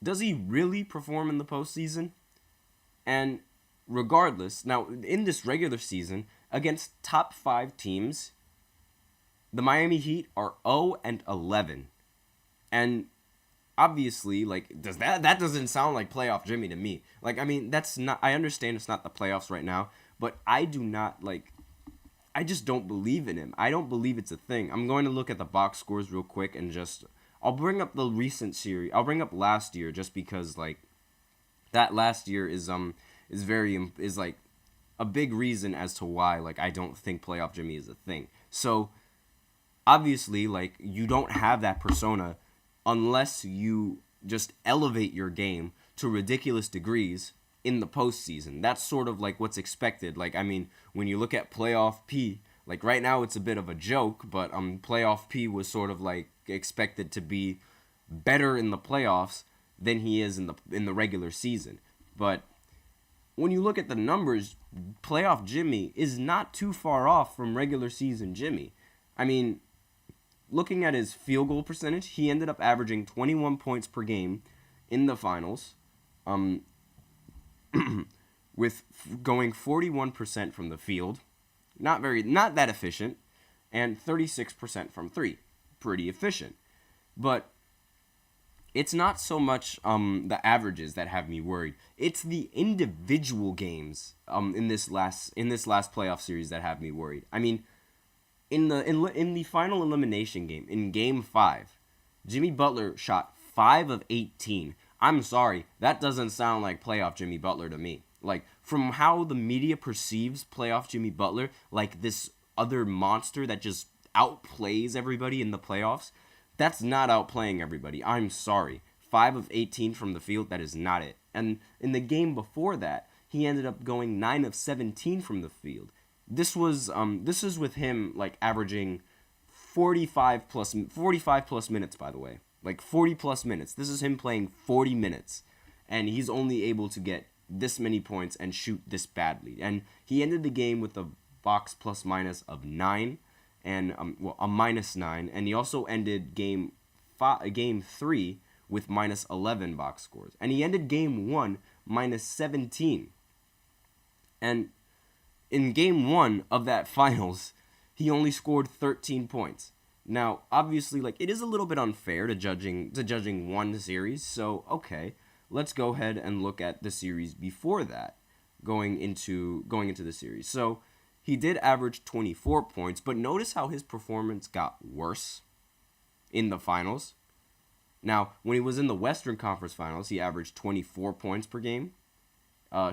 Does he really perform in the postseason? And regardless, now, in this regular season, against top 5 teams, the Miami Heat are 0-11. And obviously, that doesn't sound like playoff Jimmy to me. That's not, I understand it's not the playoffs right now, but I do not, I just don't believe in him. I don't believe it's a thing. I'm going to look at the box scores real quick and I'll bring up the recent series. I'll bring up last year just because that last year is a big reason as to why I don't think playoff Jimmy is a thing. So obviously you don't have that persona unless you just elevate your game to ridiculous degrees in the postseason. That's sort of what's expected. When you look at playoff P, Like right now it's a bit of a joke, but playoff P was sort of like expected to be better in the playoffs than he is in the regular season. But when you look at the numbers, playoff Jimmy is not too far off from regular season Jimmy. I mean, looking at his field goal percentage, he ended up averaging 21 points per game in the finals, with going 41% from the field, not that efficient, and 36% from three, pretty efficient. But it's not so much the averages that have me worried. It's the individual games in this last playoff series that have me worried. I mean, in the final elimination game, in Game 5, Jimmy Butler shot 5 of 18. I'm sorry, that doesn't sound like playoff Jimmy Butler to me. Like, from how the media perceives playoff Jimmy Butler, like this other monster that just outplays everybody in the playoffs, that's not outplaying everybody. I'm sorry. 5 of 18 from the field, that is not it. And in the game before that, he ended up going 9 of 17 from the field. This is with him like averaging 45 plus minutes, by the way. Like 40 plus minutes. This is him playing 40 minutes. And he's only able to get this many points and shoot this badly. And he ended the game with a box plus minus of 9. And a -9, and he also ended game 3 with -11 box scores, and he ended game 1 -17. And in game 1 of that finals, he only scored 13 points. Now, obviously, like, it is a little bit unfair to judging one series. So okay, let's go ahead and look at the series before that, going into the series. So he did average 24 points, but notice how his performance got worse in the finals. Now, when he was in the Western Conference Finals, he averaged 24 points per game,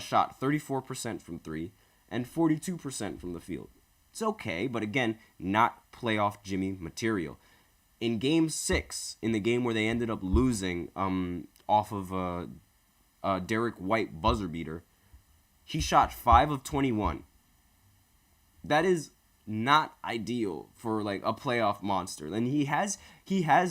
shot 34% from 3, and 42% from the field. It's okay, but again, not playoff Jimmy material. In Game 6, in the game where they ended up losing off of a Derek White buzzer beater, he shot 5 of 21. That is not ideal for like a playoff monster. And he has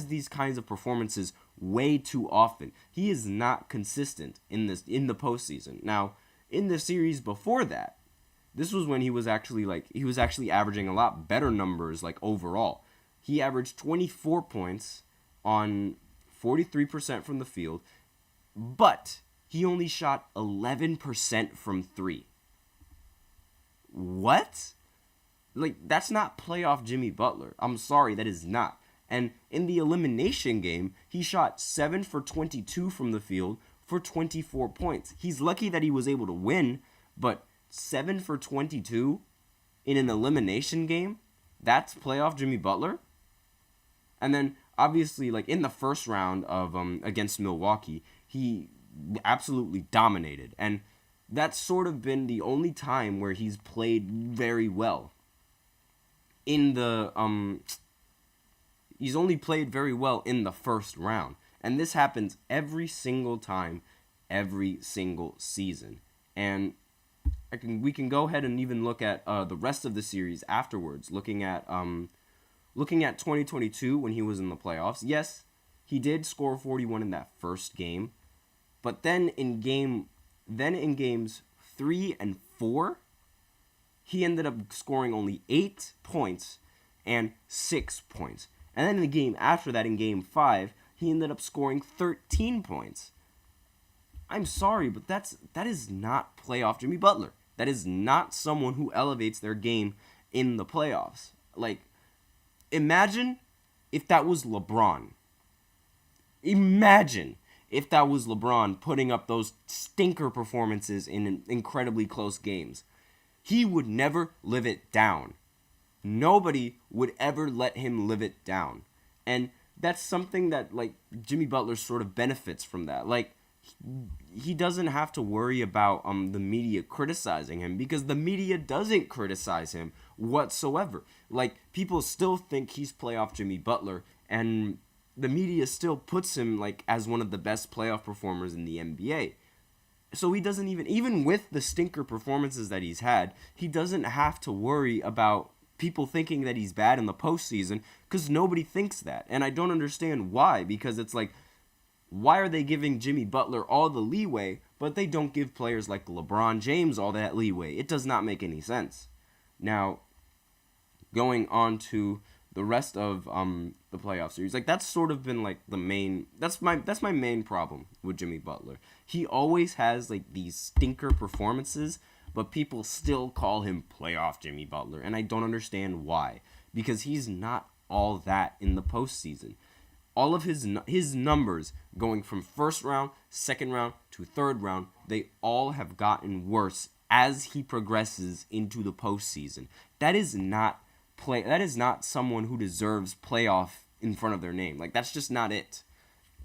these kinds of performances way too often. He is not consistent in the postseason. Now, in the series before that, this was when he was actually averaging a lot better numbers like overall. He averaged 24 points on 43% from the field, but he only shot 11% from 3. What? Like, that's not playoff Jimmy Butler. I'm sorry, that is not. And in the elimination game, he shot 7 for 22 from the field for 24 points. He's lucky that he was able to win, but 7 for 22 in an elimination game? That's playoff Jimmy Butler? And then, obviously, like, in the first round of against Milwaukee, he absolutely dominated. And that's sort of been the only time where he's played very well. He's only played very well in the first round. And this happens every single time, every single season. And we can go ahead and even look at the rest of the series afterwards, looking at 2022 when he was in the playoffs. Yes, he did score 41 in that first game, but then in games 3 and 4, he ended up scoring only 8 points and 6 points. And then in the game after that, in game 5, he ended up scoring 13 points. I'm sorry, but that is not playoff Jimmy Butler. That is not someone who elevates their game in the playoffs. Like, imagine if that was LeBron. Imagine if that was LeBron putting up those stinker performances in incredibly close games. He would never live it down. Nobody would ever let him live it down. And that's something that, like, Jimmy Butler sort of benefits from that. Like, he doesn't have to worry about the media criticizing him, because the media doesn't criticize him whatsoever. Like, people still think he's playoff Jimmy Butler, and the media still puts him, like, as one of the best playoff performers in the NBA. So he doesn't even with the stinker performances that he's had, he doesn't have to worry about people thinking that he's bad in the postseason, because nobody thinks that. And I don't understand why, because it's like, why are they giving Jimmy Butler all the leeway, but they don't give players like LeBron James all that leeway? It does not make any sense. Now, going on to the rest of the playoff series, like, that's sort of been like the main, that's my main problem with Jimmy Butler. He always has like these stinker performances, but people still call him playoff Jimmy Butler, and I don't understand why, because he's not all that in the postseason. All of his numbers going from first round, second round to third round, they all have gotten worse as he progresses into the postseason. That is not someone who deserves playoff in front of their name. Like, that's just not it.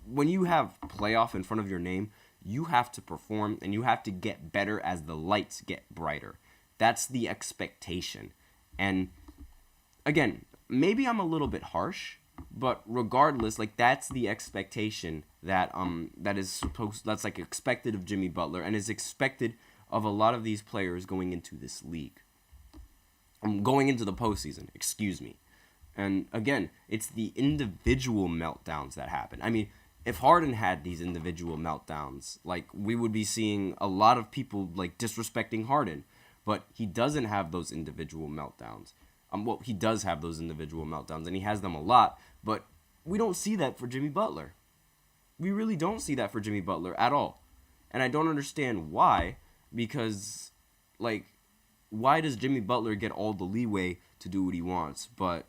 When you have playoff in front of your name, you have to perform and you have to get better as the lights get brighter. That's the expectation. And again, maybe I'm a little bit harsh, but regardless, like, that's the expectation that that's like expected of Jimmy Butler and is expected of a lot of these players going into this league. Going into the postseason, excuse me. And again, it's the individual meltdowns that happen. I mean, if Harden had these individual meltdowns, like, we would be seeing a lot of people like disrespecting Harden, but he doesn't have those individual meltdowns. Well, he does have those individual meltdowns, and he has them a lot, but we don't see that for Jimmy Butler. We really don't see that for Jimmy Butler at all. And I don't understand why, because, like, why does Jimmy Butler get all the leeway to do what he wants, but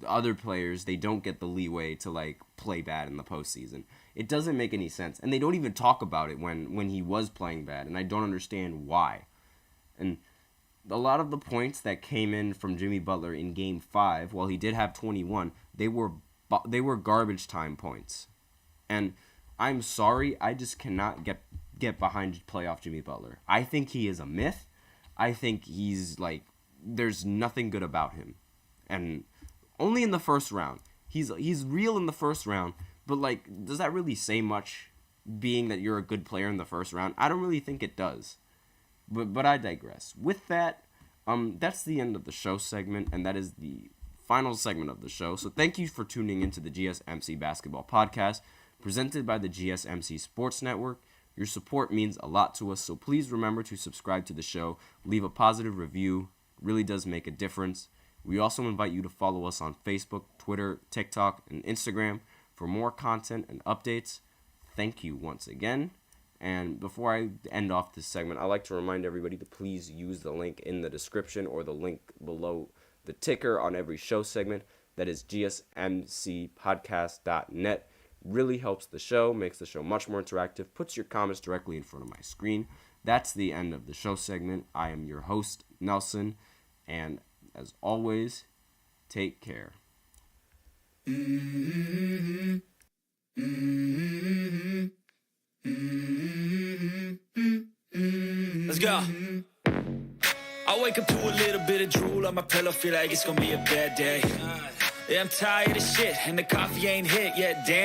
the other players, they don't get the leeway to, like, play bad in the postseason? It doesn't make any sense. And they don't even talk about it when he was playing bad, and I don't understand why. And a lot of the points that came in from Jimmy Butler in Game 5, while he did have 21, they were garbage time points. And I'm sorry, I just cannot get behind playoff Jimmy Butler. I think he is a myth. I think he's, like, there's nothing good about him. And only in the first round. He's real in the first round, but, like, does that really say much, being that you're a good player in the first round? I don't really think it does. But I digress. With that, that's the end of the show segment, and that is the final segment of the show. So thank you for tuning into the GSMC Basketball Podcast, presented by the GSMC Sports Network. Your support means a lot to us, so please remember to subscribe to the show, leave a positive review. It really does make a difference. We also invite you to follow us on Facebook, Twitter, TikTok, and Instagram for more content and updates. Thank you once again. And before I end off this segment, I'd like to remind everybody to please use the link in the description or the link below the ticker on every show segment. That is gsmcpodcast.net. Really helps the show, makes the show much more interactive, puts your comments directly in front of my screen. That's the end of the show segment. I am your host, Nelson, and as always, take care. Mm-hmm. Mm-hmm. Let's go. I wake up to a little bit of drool on my pillow, feel like it's gonna be a bad day. Yeah, I'm tired of shit, and the coffee ain't hit yet, damn.